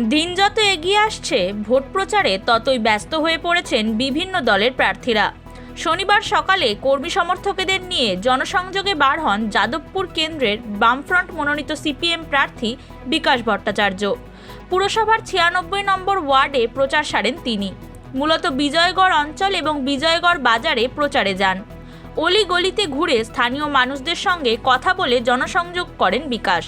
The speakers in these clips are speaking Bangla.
দিন যত এগিয়ে আসছে ভোট প্রচারে ততই ব্যস্ত হয়ে পড়েছেন বিভিন্ন দলের প্রার্থীরা। শনিবার সকালে কর্মী সমর্থকদের নিয়ে জনসংযোগে বার হন যাদবপুর কেন্দ্রের বামফ্রন্ট মনোনীত সিপিএম প্রার্থী বিকাশ ভট্টাচার্য। পুরসভার 96 নম্বর ওয়ার্ডে প্রচার সারেন তিনি। মূলত বিজয়গড় অঞ্চল এবং বিজয়গড় বাজারে প্রচারে যান। অলি গলিতে ঘুরে স্থানীয় মানুষদের সঙ্গে কথা বলে জনসংযোগ করেন বিকাশ।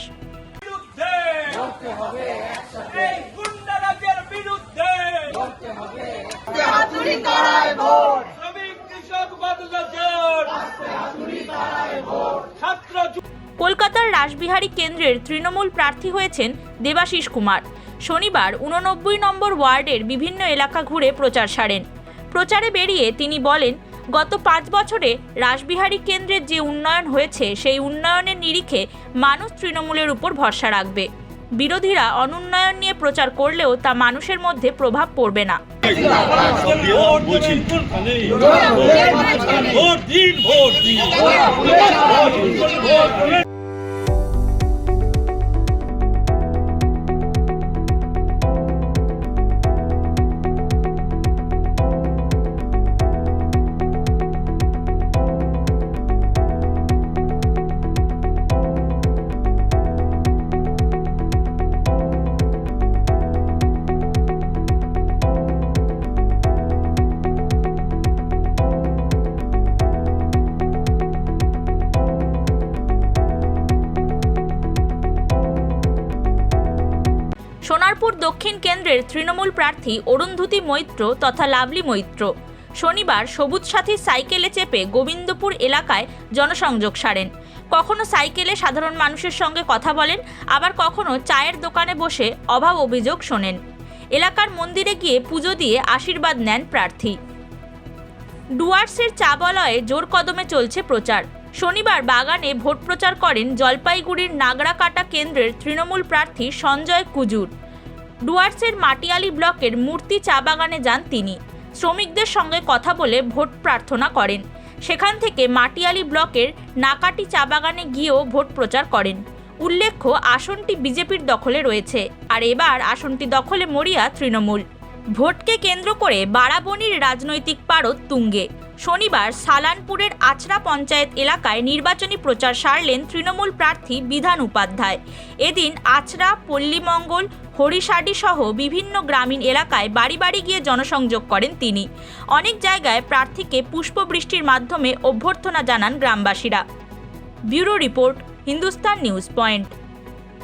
কলকাতার রাসবিহারী কেন্দ্রের তৃণমূল প্রার্থী হয়েছেন দেবাশিস কুমার। শনিবার 89 নম্বর ওয়ার্ডের বিভিন্ন এলাকা ঘুরে প্রচার সারেন। প্রচারে বেরিয়ে তিনি বলেন, গত 5 বছরে রাসবিহারী কেন্দ্রের যে উন্নয়ন হয়েছে সেই উন্নয়নের নিরিখে মানুষ তৃণমূলের উপর ভরসা রাখবে। বিরোধীরা অনুন্নয়ন নিয়ে প্রচার করলেও তা মানুষের মধ্যে প্রভাব পড়বে না। সোনারপুর দক্ষিণ কেন্দ্রের তৃণমূল প্রার্থী অরুন্ধতী মৈত্র তথা লাভলি মৈত্র শনিবার সবুজ সাথী সাইকেলে চেপে গোবিন্দপুর এলাকায় জনসংযোগ সারেন। কখনো সাইকেলে সাধারণ মানুষের সঙ্গে কথা বলেন, আবার কখনো চায়ের দোকানে বসে অভাব অভিযোগ শোনেন। এলাকার মন্দিরে গিয়ে পুজো দিয়ে আশীর্বাদ নেন প্রার্থী। ডুয়ার্সের চা বলয়ে জোর কদমে চলছে প্রচার। শনিবার বাগানে ভোট প্রচার করেন জলপাইগুড়ির নাগরাকাটা কেন্দ্রের তৃণমূল প্রার্থী সঞ্জয় কুজুর। ডুয়ার্সের মাটিয়ালি ব্লকের মূর্তি চা বাগানে যান তিনি। শ্রমিকদের সঙ্গে কথা বলে ভোট প্রার্থনা করেন। সেখান থেকে মাটিয়ালি ব্লকের নাকাটি চা বাগানে গিয়েও ভোট প্রচার করেন। উল্লেখ্য, আসনটি বিজেপির দখলে রয়েছে, আর এবার আসনটি দখলে মরিয়া তৃণমূল। ভোটকে কেন্দ্র করে বারাবণীর রাজনৈতিক পারদ তুঙ্গে। শনিবার সালানপুরের আচরা পঞ্চায়েত এলাকায় নির্বাচনী প্রচার সারলেন তৃণমূল প্রার্থী বিধান উপাধ্যায়। এদিন আচরা, পল্লীমঙ্গল, হরিষাডি সহ বিভিন্ন গ্রামীণ এলাকায় বাড়ি বাড়ি গিয়ে জনসংযোগ করেন তিনি। অনেক জায়গায় প্রার্থীকে পুষ্পবৃষ্টির মাধ্যমে অভ্যর্থনা জানান গ্রামবাসীরা। Bureau report, Hindustan news point.